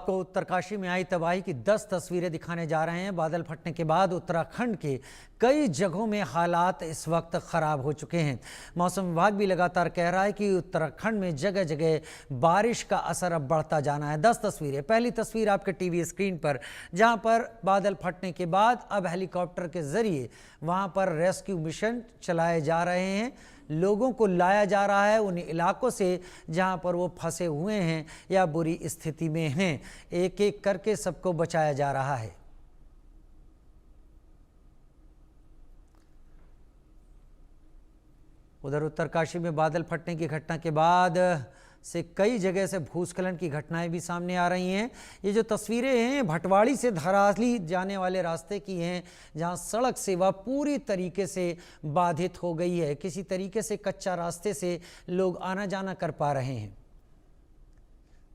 आपको उत्तरकाशी में आई तबाही की 10 तस्वीरें दिखाने जा रहे हैं। बादल फटने के बाद उत्तराखंड के कई जगहों में हालात इस वक्त खराब हो चुके हैं। मौसम विभाग भी लगातार कह रहा है कि उत्तराखंड में जगह जगह बारिश का असर अब बढ़ता जाना है। 10 तस्वीरें। पहली तस्वीर आपके टीवी स्क्रीन पर, जहां पर बादल फटने के बाद अब हेलीकॉप्टर के जरिए वहां पर रेस्क्यू मिशन चलाए जा रहे हैं। लोगों को लाया जा रहा है उन इलाकों से जहां पर वो फंसे हुए हैं या बुरी स्थिति में हैं। एक एक करके सबको बचाया जा रहा है। उधर उत्तरकाशी में बादल फटने की घटना के बाद से कई जगह से भूस्खलन की घटनाएं भी सामने आ रही हैं। ये जो तस्वीरें हैं भटवाड़ी से धराली जाने वाले रास्ते की हैं, जहां सड़क सेवा पूरी तरीके से बाधित हो गई है। किसी तरीके से कच्चा रास्ते से लोग आना जाना कर पा रहे हैं।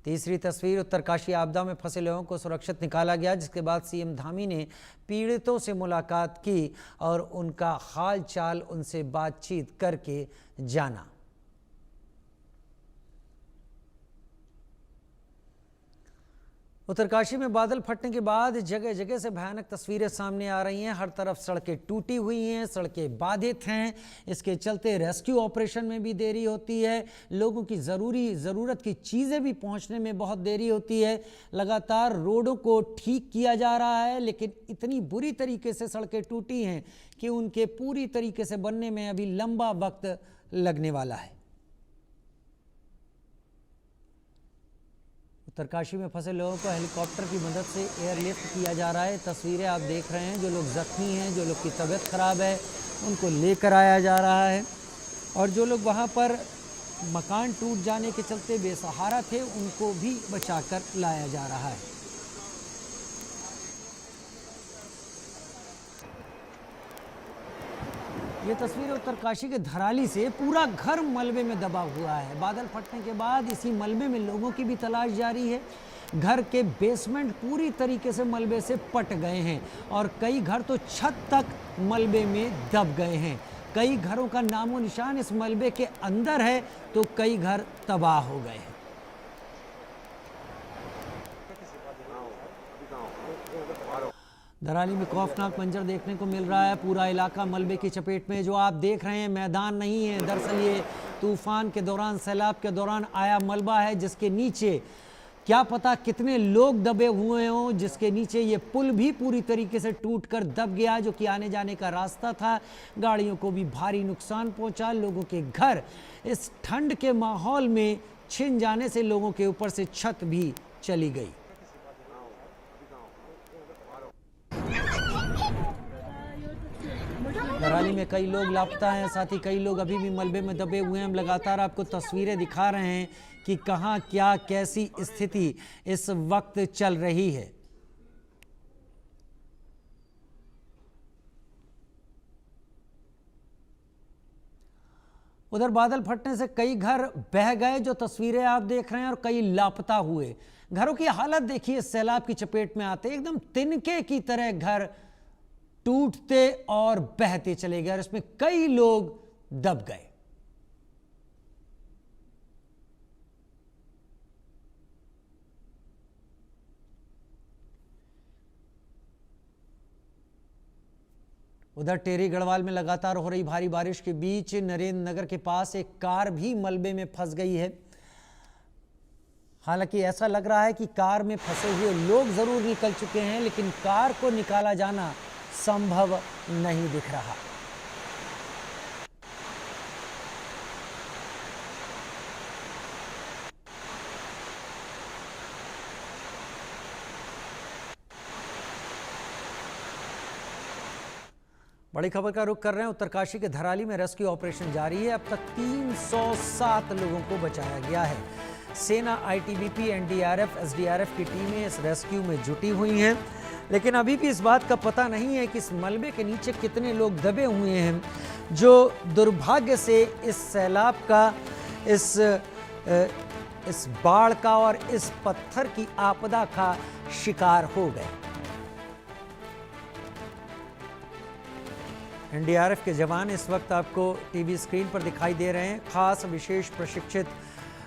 तीसरी तस्वीर, उत्तरकाशी आपदा में फंसे लोगों को सुरक्षित निकाला गया, जिसके बाद सीएम धामी ने पीड़ितों से मुलाकात की और उनका हाल चाल उनसे बातचीत करके जाना। उत्तरकाशी में बादल फटने के बाद जगह जगह से भयानक तस्वीरें सामने आ रही हैं। हर तरफ सड़कें टूटी हुई हैं, सड़कें बाधित हैं। इसके चलते रेस्क्यू ऑपरेशन में भी देरी होती है। लोगों की ज़रूरत की चीज़ें भी पहुंचने में बहुत देरी होती है। लगातार रोडों को ठीक किया जा रहा है, लेकिन इतनी बुरी तरीके से सड़कें टूटी हैं कि उनके पूरी तरीके से बनने में अभी लंबा वक्त लगने वाला है। उत्तरकाशी में फंसे लोगों को हेलीकॉप्टर की मदद से एयरलिफ्ट किया जा रहा है। तस्वीरें आप देख रहे हैं। जो लोग जख्मी हैं, जो लोग की तबीयत खराब है, उनको लेकर आया जा रहा है। और जो लोग वहां पर मकान टूट जाने के चलते बेसहारा थे, उनको भी बचाकर लाया जा रहा है। ये तस्वीर उत्तरकाशी के धराली से। पूरा घर मलबे में दबा हुआ है। बादल फटने के बाद इसी मलबे में लोगों की भी तलाश जारी है। घर के बेसमेंट पूरी तरीके से मलबे से पट गए हैं और कई घर तो छत तक मलबे में दब गए हैं। कई घरों का नामो निशान इस मलबे के अंदर है, तो कई घर तबाह हो गए हैं। धराली में खौफनाक मंजर देखने को मिल रहा है। पूरा इलाका मलबे की चपेट में। जो आप देख रहे हैं मैदान नहीं है, दरअसल ये तूफान के दौरान, सैलाब के दौरान आया मलबा है, जिसके नीचे क्या पता कितने लोग दबे हुए हों। जिसके नीचे ये पुल भी पूरी तरीके से टूटकर दब गया, जो कि आने जाने का रास्ता था। गाड़ियों को भी भारी नुकसान पहुंचा। लोगों के घर इस ठंड के माहौल में छिन जाने से लोगों के ऊपर से छत भी चली गई। धराली में कई लोग लापता हैं, साथ ही कई लोग अभी भी मलबे में दबे हुए हैं। हम लगातार आपको तस्वीरें दिखा रहे हैं कि कहां क्या कैसी स्थिति इस वक्त चल रही है। उधर बादल फटने से कई घर बह गए, जो तस्वीरें आप देख रहे हैं, और कई लापता हुए। घरों की हालत देखिए, सैलाब की चपेट में आते एकदम तिनके की तरह घर टूटते और बहते चले गए और इसमें कई लोग दब गए। उधर टेरी गढ़वाल में लगातार हो रही भारी बारिश के बीच नरेंद्र नगर के पास एक कार भी मलबे में फंस गई है। हालांकि ऐसा लग रहा है कि कार में फंसे हुए लोग जरूर निकल चुके हैं, लेकिन कार को निकाला जाना संभव नहीं दिख रहा। बड़ी खबर का रुख कर रहे हैं। उत्तरकाशी के धराली में रेस्क्यू ऑपरेशन जारी है। अब तक 307 लोगों को बचाया गया है। सेना, आईटीबीपी, एनडीआरएफ, एसडीआरएफ की टीमें इस रेस्क्यू में जुटी हुई हैं, लेकिन अभी भी इस बात का पता नहीं है कि इस मलबे के नीचे कितने लोग दबे हुए हैं, जो दुर्भाग्य से इस सैलाब का, इस बाढ़ का और इस पत्थर की आपदा का शिकार हो गए। एनडीआरएफ के जवान इस वक्त आपको टीवी स्क्रीन पर दिखाई दे रहे हैं। खास विशेष प्रशिक्षित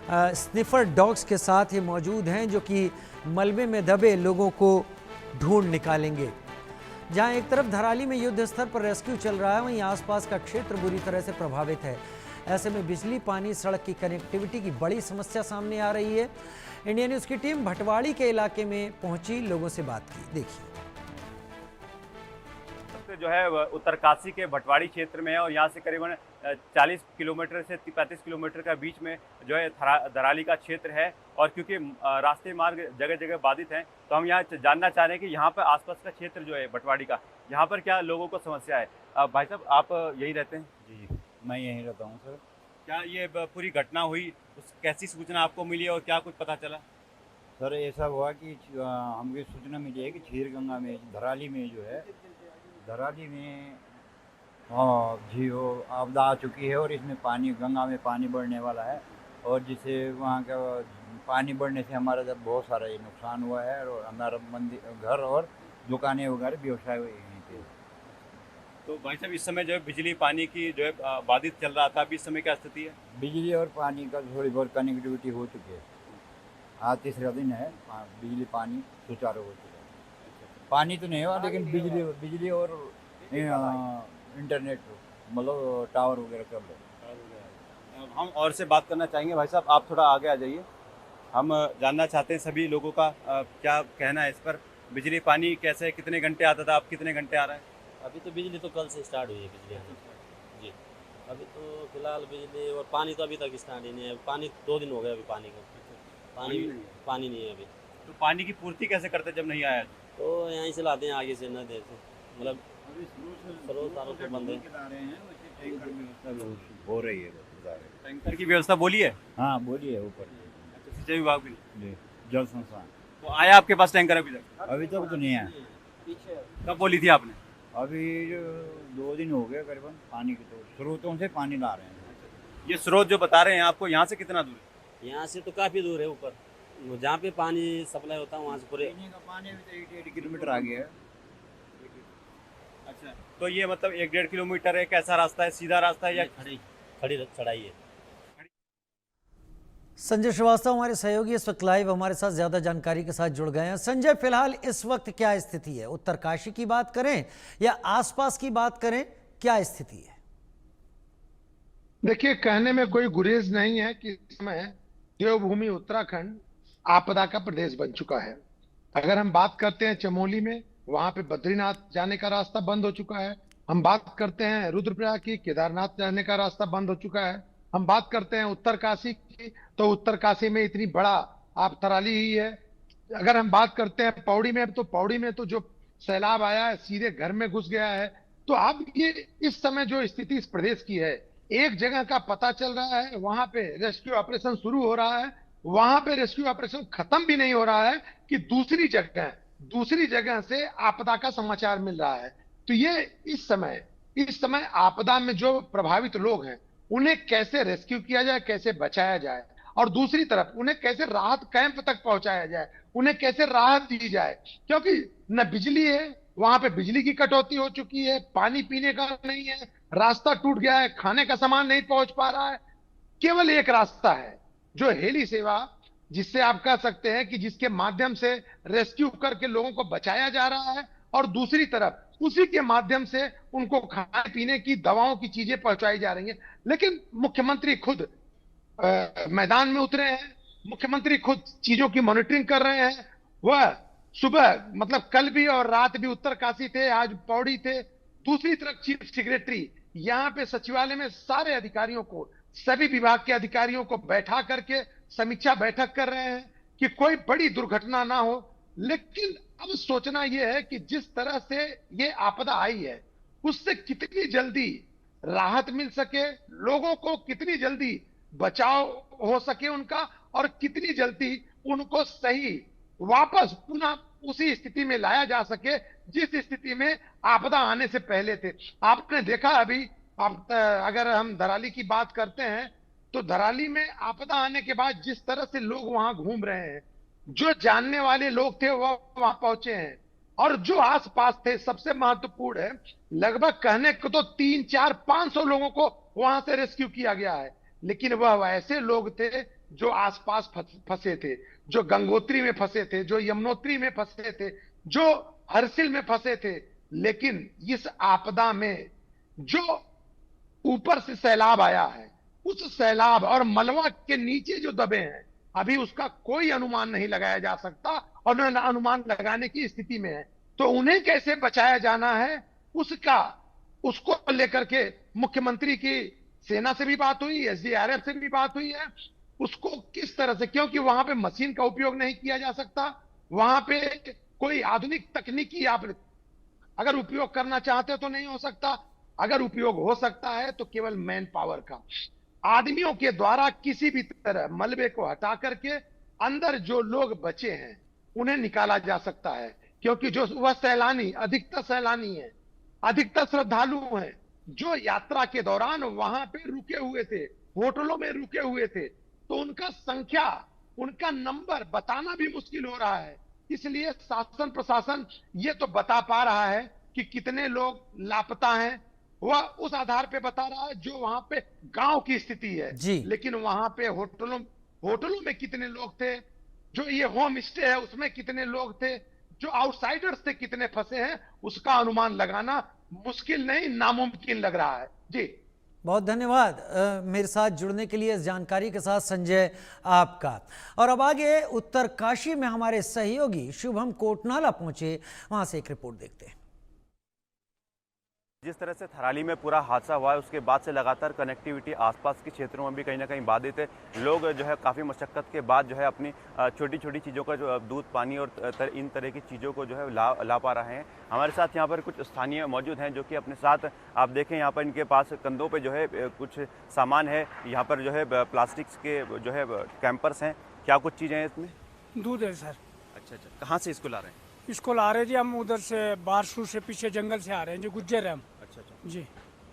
स्निफर डॉग्स के साथ ये मौजूद हैं जो कि मलबे में दबे लोगों को ढूंढ निकालेंगे। जहां एक तरफ धराली में युद्ध स्तर पर रेस्क्यू चल रहा है, वहीं आसपास का क्षेत्र बुरी तरह से प्रभावित है। ऐसे में बिजली, पानी, सड़क की कनेक्टिविटी की बड़ी समस्या सामने आ रही है। इंडिया न्यूज़ की टीम भटवाड़ी के इलाके में पहुंची, लोगों से बात की। देखिए, जो है उत्तरकाशी के भटवाड़ी क्षेत्र में है और यहाँ से करीबन 40 किलोमीटर से 35 किलोमीटर का बीच में जो है धराली का क्षेत्र है। और क्योंकि रास्ते मार्ग जगह जगह बाधित हैं, तो हम यहाँ जानना चाह रहे हैं कि यहाँ पर आसपास का क्षेत्र जो है भटवाड़ी का, यहाँ पर क्या लोगों को समस्या है। भाई साहब, आप यही रहते हैं? जी, मैं यहीं रहता हूँ सर। क्या ये पूरी घटना हुई, उस कैसी सूचना आपको मिली और क्या कुछ पता चला? सर ऐसा हुआ कि हमको सूचना मिली है कि क्षीरगंगा में, धराली में जो है, धराली में वो आपदा आ चुकी है और इसमें पानी, गंगा में पानी बढ़ने वाला है। और जिससे वहाँ का पानी बढ़ने से हमारा जब बहुत सारा ये नुकसान हुआ है और हमारा मंदिर, घर और दुकानें वगैरह, व्यवसाय यहीं पे। तो भाई साहब, इस समय जो है बिजली पानी की जो है बाधित चल रहा था, अभी इस समय क्या स्थिति है? बिजली और पानी का थोड़ी बहुत कनेक्टिविटी हो चुकी है। आज तीसरा दिन है, बिजली पानी सुचारू हो चुका है। पानी तो नहीं हुआ, लेकिन बिजली और इंटरनेट, मतलब टावर वगैरह कर लो। हम और से बात करना चाहेंगे। भाई साहब, आप थोड़ा आगे आ जाइए। हम जानना चाहते हैं सभी लोगों का क्या कहना है इस पर। बिजली पानी कैसे, कितने घंटे आता था, अब कितने घंटे आ रहा है? अभी तो बिजली तो कल से स्टार्ट हुई है बिजली आनी जी। अभी तो फिलहाल बिजली और पानी तो अभी तक स्टार्ट ही नहीं है। पानी 2 दिन हो गए अभी पानी को, पानी नहीं है अभी। तो पानी की पूर्ति कैसे करते जब नहीं आया? तो यहीं से लाते हैं आगे से, न देर से, मतलब सारों से बंद है। हो रही है टैंकर की व्यवस्था बोली है? हाँ, बोलिए ऊपर। सिंचाई विभाग भी? जी, जल संस्थान। तो आया आपके पास टैंकर अभी तक? अभी तक तो नहीं है। कब बोली थी आपने? अभी 2 दिन हो गए करीबन। पानी की तो स्रोतों से पानी ला रहे हैं। ये स्रोत जो बता रहे हैं आपको, यहाँ से कितना दूर है? यहाँ से तो काफ़ी दूर है, ऊपर जहाँ पे पानी सप्लाई होता है वहाँ से पूरे। पीने का पानी अभी तो 1-1.5 किलोमीटर आ गया है। अच्छा, तो ये मतलब 1-1.5 किलोमीटर है। कैसा रास्ता है, सीधा रास्ता है या खड़ी चढ़ाई है? संजय श्रीवास्तव हमारे सहयोगी इस वक्त लाइव हमारे साथ ज्यादा जानकारी के साथ जुड़ गए हैं। संजय, फिलहाल इस वक्त क्या स्थिति है? उत्तरकाशी की बात करें या आसपास की बात करें, क्या स्थिति है? देखिए, कहने में कोई गुरेज नहीं है कि इस समय देवभूमि उत्तराखंड आपदा का प्रदेश बन चुका है। अगर हम बात करते हैं चमोली में, वहां पे बद्रीनाथ जाने का रास्ता बंद हो चुका है। हम बात करते हैं रुद्रप्रयाग की, केदारनाथ जाने का रास्ता बंद हो चुका है। हम बात करते हैं उत्तरकाशी की, तो उत्तरकाशी में इतनी बड़ा आप तराली ही है। अगर हम बात करते हैं पौड़ी में, तो पौड़ी में तो जो सैलाब आया है सीधे घर में घुस गया है। तो अब ये इस समय जो स्थिति इस प्रदेश की है, एक जगह का पता चल रहा है, वहां पे रेस्क्यू ऑपरेशन शुरू हो रहा है, वहां पे रेस्क्यू ऑपरेशन खत्म भी नहीं हो रहा है कि दूसरी जगह से आपदा का समाचार मिल रहा है। तो ये इस समय आपदा में जो प्रभावित लोग हैं, उन्हें कैसे रेस्क्यू किया जाए, कैसे बचाया जाए, और दूसरी तरफ उन्हें कैसे राहत कैंप तक पहुंचाया जाए, उन्हें कैसे राहत दी जाए। क्योंकि न बिजली है, वहां पे बिजली की कटौती हो चुकी है, पानी पीने का नहीं है, रास्ता टूट गया है, खाने का सामान नहीं पहुंच पा रहा है। केवल एक रास्ता है, जो हेली सेवा, जिससे आप कह सकते हैं कि जिसके माध्यम से रेस्क्यू करके लोगों को बचाया जा रहा है, और दूसरी तरफ उसी के माध्यम से उनको खाने पीने की, दवाओं की चीजें पहुंचाई जा रही हैं। लेकिन मुख्यमंत्री खुद मैदान में उतरे हैं, मुख्यमंत्री खुद चीजों की मॉनिटरिंग कर रहे हैं। वह सुबह, मतलब कल भी और रात भी उत्तरकाशी थे, आज पौड़ी थे। दूसरी तरफ चीफ सेक्रेटरी यहाँ पे सचिवालय में सारे अधिकारियों को, सभी विभाग के अधिकारियों को बैठा करके समीक्षा बैठक कर रहे हैं कि कोई बड़ी दुर्घटना ना हो। लेकिन अब सोचना यह है कि जिस तरह से ये आपदा आई है, उससे कितनी जल्दी राहत मिल सके, लोगों को कितनी जल्दी बचाव हो सके उनका, और कितनी जल्दी उनको सही वापस पुनः उसी स्थिति में लाया जा सके जिस स्थिति में आपदा आने से पहले थे। आपने देखा अभी, अगर हम धराली की बात करते हैं, तो धराली में आपदा आने के बाद जिस तरह से लोग वहां घूम रहे हैं, जो जानने वाले लोग थे वह वहां पहुंचे हैं, और जो आसपास थे, सबसे महत्वपूर्ण है, लगभग कहने को तो 3, 4, 500 लोगों को वहां से रेस्क्यू किया गया है। लेकिन वह ऐसे लोग थे जो आसपास फंसे थे, जो गंगोत्री में फंसे थे, जो यमुनोत्री में फंसे थे, जो हरसिल में फंसे थे। लेकिन इस आपदा में जो ऊपर से सैलाब आया है, उस सैलाब और मलबा के नीचे जो दबे हैं, अभी उसका कोई अनुमान नहीं लगाया जा सकता और न अनुमान लगाने की स्थिति में है। तो उन्हें कैसे बचाया जाना है, उसको लेकर के मुख्यमंत्री की सेना से भी बात हुई, एसडीआरएफ से भी बात हुई है। उसको किस तरह से, क्योंकि वहां पे मशीन का उपयोग नहीं किया जा सकता, वहां पे कोई आधुनिक तकनीकी आप अगर उपयोग करना चाहते हो तो नहीं हो सकता। अगर उपयोग हो सकता है तो केवल मैन पावर का, आदमियों के द्वारा किसी भी तरह मलबे को हटा करके अंदर जो लोग बचे हैं उन्हें निकाला जा सकता है। क्योंकि जो वह सैलानी, अधिकतर सैलानी है, अधिकतर श्रद्धालु हैं, जो यात्रा के दौरान वहां पे रुके हुए थे, होटलों में रुके हुए थे, तो उनका संख्या, उनका नंबर बताना भी मुश्किल हो रहा है। इसलिए शासन प्रशासन ये तो बता पा रहा है कि कितने लोग लापता हैं, वह उस आधार पे बता रहा है जो वहां पे गांव की स्थिति है। जी। लेकिन वहां पे होटलों में कितने लोग थे, जो ये होम स्टे है उसमें कितने लोग थे, जो आउटसाइडर्स से कितने फंसे हैं, उसका अनुमान लगाना मुश्किल नहीं, नामुमकिन लग रहा है। जी, बहुत धन्यवाद मेरे साथ जुड़ने के लिए, इस जानकारी के साथ संजय आपका। और अब आगे उत्तरकाशी में हमारे सहयोगी शुभम कोटनाला पहुंचे, वहां से एक रिपोर्ट देखते हैं। जिस तरह से थराली में पूरा हादसा हुआ है, उसके बाद से लगातार कनेक्टिविटी आसपास के क्षेत्रों में भी कहीं ना कहीं बाधित है। लोग जो है काफ़ी मशक्क़त के बाद जो है अपनी छोटी छोटी चीज़ों का, जो दूध, पानी और इन तरह की चीज़ों को जो है ला पा रहे हैं। हमारे साथ यहाँ पर कुछ स्थानीय मौजूद हैं जो कि अपने साथ, आप देखें यहाँ पर इनके पास कंधों पे जो है कुछ सामान है। यहाँ पर जो है प्लास्टिक्स के जो है कैंपर्स हैं। क्या कुछ चीज़ें हैं इसमें? दूध है सर। अच्छा, कहाँ से इसको ला रहे हैं? इसको ला रहे जी हम उधर से बारसू से, पीछे जंगल से आ रहे हैं जी, गुज्जर है हम। अच्छा जी।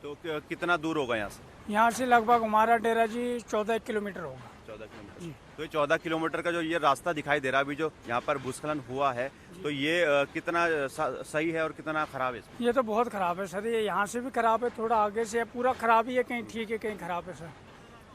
तो कितना दूर होगा यहाँ से? यहाँ से लगभग हमारा डेरा जी 14 किलोमीटर होगा। 14 किलोमीटर जी। तो ये 14 किलोमीटर का जो ये रास्ता दिखाई दे रहा है अभी, जो यहाँ पर भूस्खलन हुआ है, तो ये कितना सही है और कितना खराब है इसमें? ये तो बहुत खराब है सर, ये यहाँ से भी खराब है, थोड़ा आगे से पूरा खराब ही है, कहीं ठीक है कहीं खराब है सर,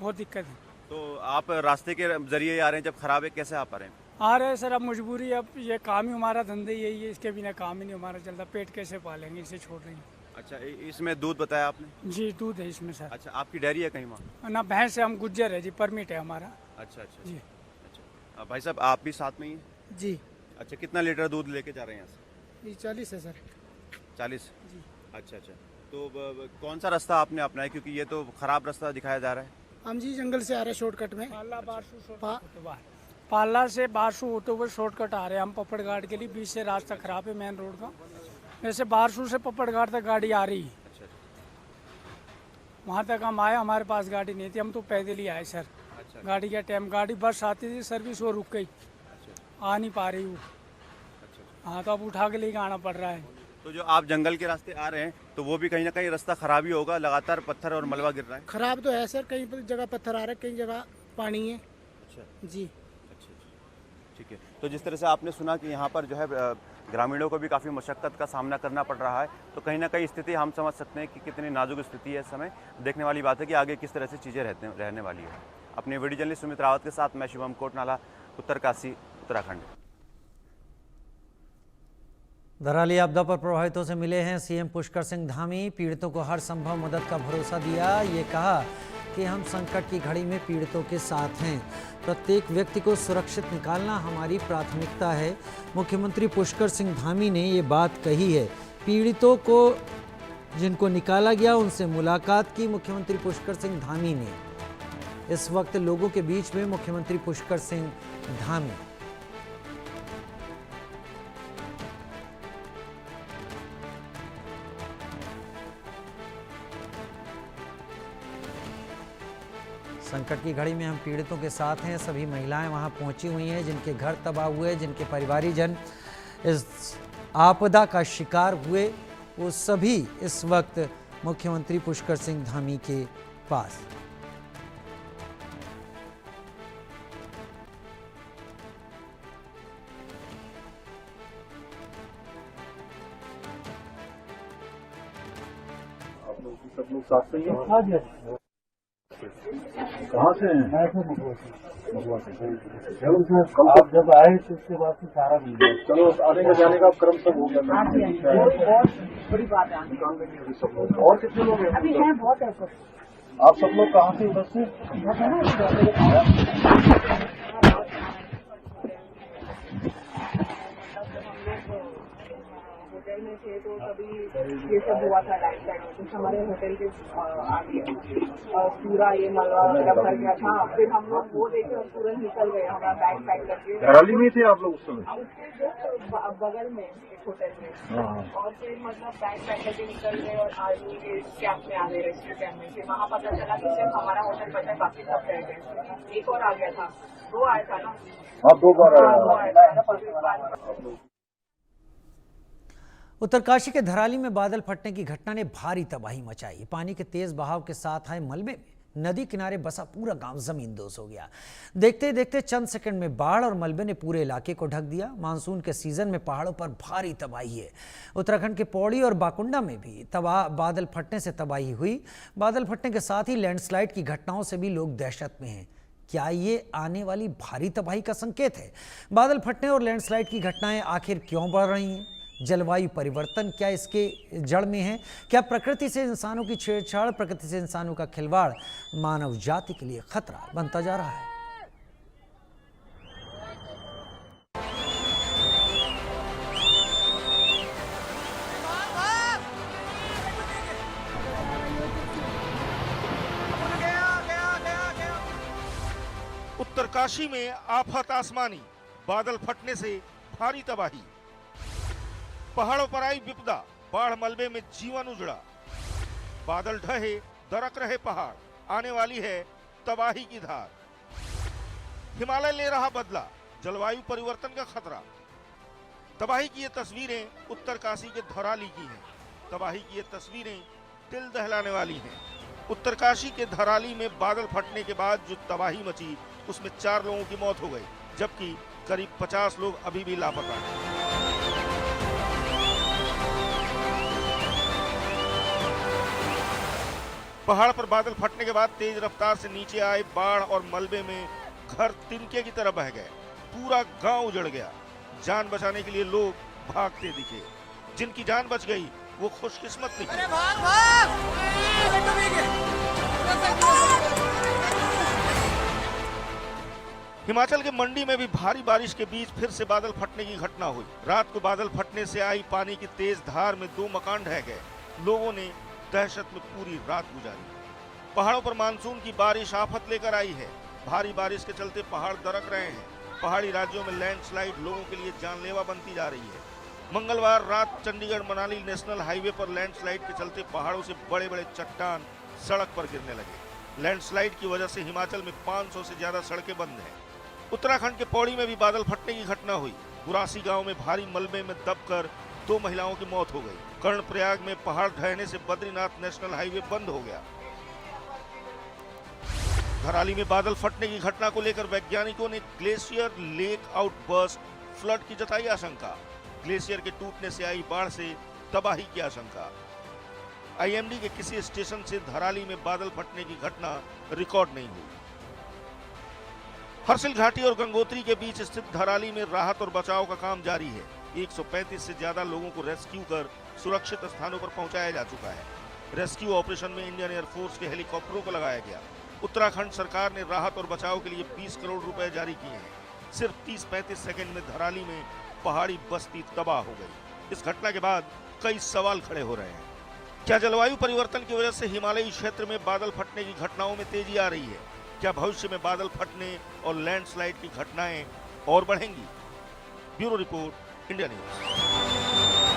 बहुत दिक्कत है। तो आप रास्ते के जरिए आ रहे हैं, जब खराब है कैसे आप आ रहे हैं? आ रहे हैं सर, अब मजबूरी, अब ये काम ही हमारा, धंधे यही है, इसके बिना काम ही नहीं हमारा चलता, पेट कैसे पालेंगे, इसे छोड़ रहे हैं। अच्छा, इसमें दूध बताया आपने? जी, दूध है इसमें सर। अच्छा, आपकी डेयरी है कहीं वहाँ? ना भैंस है, हम गुज्जर है जी, परमिट है हमारा। अच्छा जी। अच्छा, भाई साहब आप भी साथ में ही हैं? जी। अच्छा, कितना लीटर दूध लेके जा रहे हैं यहाँ से? ये 40 है सर। 40? जी। अच्छा, तो कौन सा रास्ता आपने अपनाया, क्योंकि ये तो खराब रास्ता दिखाया जा रहा है? हम जी जंगल से आ रहे हैं शॉर्टकट में। पाला से बारसू होते हुए शॉर्टकट आ रहे हैं हम पपड़ घाट के लिए। बीच से रास्ता खराब है मेन रोड का, वैसे बारसू से पपड़ घाट तक गाड़ी आ रही है। अच्छा। वहाँ तक हम आए, हमारे पास गाड़ी नहीं थी, हम तो पैदल ही आए सर। अच्छा। गाड़ी का टाइम, गाड़ी बस आती थी सर्विस, वो रुक गई। अच्छा। आ नहीं पा रही वो। अच्छा। हाँ, तो अब उठा के लेके आना पड़ रहा है। तो जो आप जंगल के रास्ते आ रहे हैं, तो वो भी कहीं ना कहीं रास्ता खराब ही होगा, लगातार पत्थर और मलबा गिर रहा है? खराब तो है सर, कहीं पर जगह पत्थर आ रहे हैं, कहीं जगह पानी है। अच्छा जी। अच्छा, ठीक है। तो जिस तरह से आपने सुना कि यहाँ पर जो है ग्रामीणों को भी काफ़ी मशक्क़त का सामना करना पड़ रहा है, तो कहीं ना कहीं स्थिति हम समझ सकते हैं कि कितनी नाजुक स्थिति है इस समय। देखने वाली बात है कि आगे किस तरह से चीज़ें रहने वाली है। अपने वीडियो जर्नलिस्ट सुमित रावत के साथ मैं शुभम कोटनाला, उत्तरकाशी, उत्तराखंड। धराली आपदा पर प्रभावितों से मिले हैं सीएम पुष्कर सिंह धामी। पीड़ितों को हर संभव मदद का भरोसा दिया। ये कहा कि हम संकट की घड़ी में पीड़ितों के साथ हैं, प्रत्येक व्यक्ति को सुरक्षित निकालना हमारी प्राथमिकता है। मुख्यमंत्री पुष्कर सिंह धामी ने ये बात कही है। पीड़ितों को जिनको निकाला गया उनसे मुलाकात की मुख्यमंत्री पुष्कर सिंह धामी ने। इस वक्त लोगों के बीच में मुख्यमंत्री पुष्कर सिंह धामी। संकट की घड़ी में हम पीड़ितों के साथ हैं। सभी महिलाएं वहां पहुंची हुई हैं जिनके घर तबाह हुए, जिनके परिवारीजन इस आपदा का शिकार हुए, वो सभी इस वक्त मुख्यमंत्री पुष्कर सिंह धामी के पास। आप लोग सब लोग साथ में ही हैं? हाँ जी। कहाँ से हैं? आप जब आए तो उसके बाद से सारा मिल गया। चलो आने का जाने का क्रम सब हो गया। बहुत बड़ी बात है। और कितने लोग हैं? अभी हैं बहुत है। आप सब लोग कहाँ से उधर से? होटल में थे तो कभी ये सब हुआ था लैंडस्लाइड में, कुछ हमारे होटल के आगे पूरा ये मलबा वगैरह भर गया था। फिर हम लोग वो देखे और तुरंत निकल गए, हमारा बैग पैक करके। धराली में थे आप लोग उस समय? उसके जस्ट बगल में एक होटल में। और फिर मतलब बैग पैक करके निकल गए और आर्मी के कैंप में आ गए, रेस्क्यू कैंप में। फिर वहाँ पता चला कि सिर्फ हमारा होटल बचा, बाकी सब रह गए। एक और आ गया था, 2 आया था ना। आप 2 बार आए? उत्तरकाशी के धराली में बादल फटने की घटना ने भारी तबाही मचाई। पानी के तेज बहाव के साथ आए मलबे में नदी किनारे बसा पूरा गांव जमींदोज हो गया। देखते देखते चंद सेकंड में बाढ़ और मलबे ने पूरे इलाके को ढक दिया। मानसून के सीजन में पहाड़ों पर भारी तबाही है। उत्तराखंड के पौड़ी और बाकुंडा में भी बादल फटने से तबाही हुई। बादल फटने के साथ ही लैंडस्लाइड की घटनाओं से भी लोग दहशत में हैं। क्या ये आने वाली भारी तबाही का संकेत है? बादल फटने और लैंडस्लाइड की घटनाएं आखिर क्यों बढ़ रही हैं? जलवायु परिवर्तन क्या इसके जड़ में है? क्या प्रकृति से इंसानों की छेड़छाड़, प्रकृति से इंसानों का खिलवाड़ मानव जाति के लिए खतरा बनता जा रहा है? उत्तरकाशी में आफत आसमानी, बादल फटने से भारी तबाही। पहाड़ों पर आई विपदा, बाढ़ मलबे में जीवन उजड़ा। बादल ढहे, दरक रहे पहाड़, आने वाली है तबाही की धार। हिमालय ले रहा बदला, जलवायु परिवर्तन का खतरा। तबाही की ये तस्वीरें उत्तरकाशी के धराली की हैं। तबाही की ये तस्वीरें दिल दहलाने वाली हैं। उत्तरकाशी के धराली में बादल फटने के बाद जो तबाही मची, उसमें 4 लोगों की मौत हो गई, जबकि करीब 50 लोग अभी भी लापता हैं। पहाड़ पर बादल फटने के बाद तेज रफ्तार से नीचे आए बाढ़ और मलबे में घर तिनके की तरह बह गए। पूरा गांव उजड़ गया। जान बचाने के लिए लोग भागते दिखे। जिनकी जान बच गई वो खुशकिस्मत निकले। हिमाचल के मंडी में भी भारी बारिश के बीच फिर से बादल फटने की घटना हुई। रात को बादल फटने से आई पानी की तेज धार में 2 मकान ढह गए। लोगों ने दहशत में पूरी रात गुजारी। पहाड़ों पर मानसून की बारिश आफत लेकर आई है। भारी बारिश के चलते पहाड़ दरक रहे हैं। पहाड़ी राज्यों में लैंडस्लाइड लोगों के लिए जानलेवा बनती जा रही है। मंगलवार रात चंडीगढ़ मनाली नेशनल हाईवे पर लैंडस्लाइड के चलते पहाड़ों से बड़े बड़े चट्टान सड़क पर गिरने लगे। लैंडस्लाइड की वजह से हिमाचल में 500 से ज्यादा सड़कें बंद हैं। उत्तराखंड के पौड़ी में भी बादल फटने की घटना हुई। गुरासी गांव में भारी मलबे में दबकर 2 महिलाओं की मौत हो गई। कर्णप्रयाग में पहाड़ ढहने से बद्रीनाथ नेशनल हाईवे बंद हो गया। धराली में बादल फटने की घटना को लेकर वैज्ञानिकों ने ग्लेशियर लेक आउटबर्स्ट फ्लड की जताई आशंका। ग्लेशियर के टूटने से आई बाढ़ से तबाही की आशंका। आईएमडी के किसी स्टेशन से धराली में बादल फटने की घटना रिकॉर्ड नहीं हुई। हर्सिल घाटी और गंगोत्री के बीच स्थित धराली में राहत और बचाव का काम जारी है। 135 से ज्यादा लोगों को रेस्क्यू कर सुरक्षित स्थानों पर पहुंचाया जा चुका है। रेस्क्यू ऑपरेशन में इंडियन एयरफोर्स के हेलीकॉप्टरों को लगाया गया। उत्तराखंड सरकार ने राहत और बचाव के लिए 20 करोड़ रुपए जारी किए हैं। सिर्फ 30-35 सेकंड में धराली में पहाड़ी बस्ती तबाह हो गई। इस घटना के बाद कई सवाल खड़े हो रहे हैं। क्या जलवायु परिवर्तन की वजह से हिमालयी क्षेत्र में बादल फटने की घटनाओं में तेजी आ रही है? क्या भविष्य में बादल फटने और लैंडस्लाइड की घटनाएं और बढ़ेंगी? Bureau report, India news.